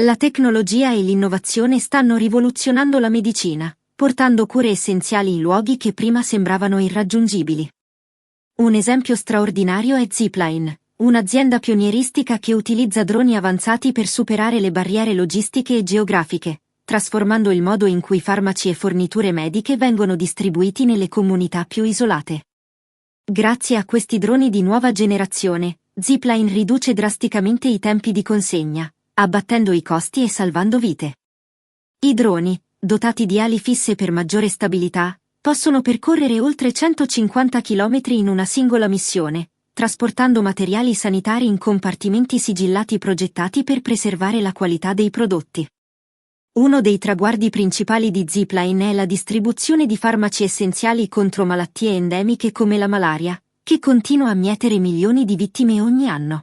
La tecnologia e l'innovazione stanno rivoluzionando la medicina, portando cure essenziali in luoghi che prima sembravano irraggiungibili. Un esempio straordinario è Zipline, un'azienda pionieristica che utilizza droni avanzati per superare le barriere logistiche e geografiche, trasformando il modo in cui farmaci e forniture mediche vengono distribuiti nelle comunità più isolate. Grazie a questi droni di nuova generazione, Zipline riduce drasticamente i tempi di consegna, abbattendo i costi e salvando vite. I droni, dotati di ali fisse per maggiore stabilità, possono percorrere oltre 150 km in una singola missione, trasportando materiali sanitari in compartimenti sigillati progettati per preservare la qualità dei prodotti. Uno dei traguardi principali di Zipline è la distribuzione di farmaci essenziali contro malattie endemiche come la malaria, che continua a mietere milioni di vittime ogni anno.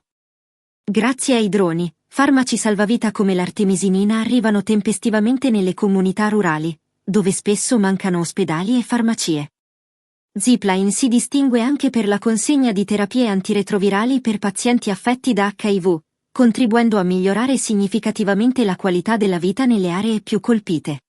Grazie ai droni, farmaci salvavita come l'artemisinina arrivano tempestivamente nelle comunità rurali, dove spesso mancano ospedali e farmacie. Zipline si distingue anche per la consegna di terapie antiretrovirali per pazienti affetti da HIV, contribuendo a migliorare significativamente la qualità della vita nelle aree più colpite.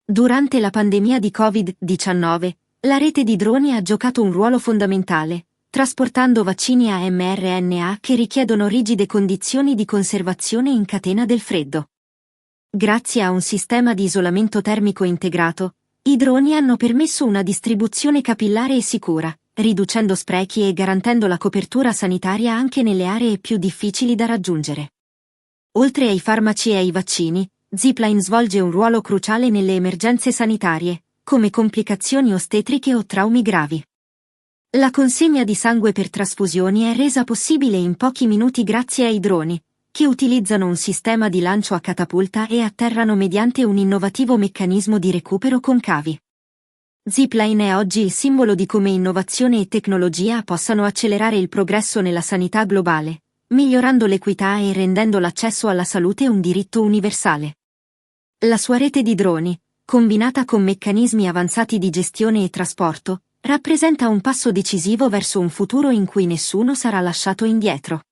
Durante la pandemia di Covid-19, la rete di droni ha giocato un ruolo fondamentale, trasportando vaccini a mRNA che richiedono rigide condizioni di conservazione in catena del freddo. Grazie a un sistema di isolamento termico integrato, i droni hanno permesso una distribuzione capillare e sicura, riducendo sprechi e garantendo la copertura sanitaria anche nelle aree più difficili da raggiungere. Oltre ai farmaci e ai vaccini, Zipline svolge un ruolo cruciale nelle emergenze sanitarie, come complicazioni ostetriche o traumi gravi. La consegna di sangue per trasfusioni è resa possibile in pochi minuti grazie ai droni, che utilizzano un sistema di lancio a catapulta e atterrano mediante un innovativo meccanismo di recupero con cavi. Zipline è oggi il simbolo di come innovazione e tecnologia possano accelerare il progresso nella sanità globale, migliorando l'equità e rendendo l'accesso alla salute un diritto universale. La sua rete di droni, combinata con meccanismi avanzati di gestione e trasporto, rappresenta un passo decisivo verso un futuro in cui nessuno sarà lasciato indietro.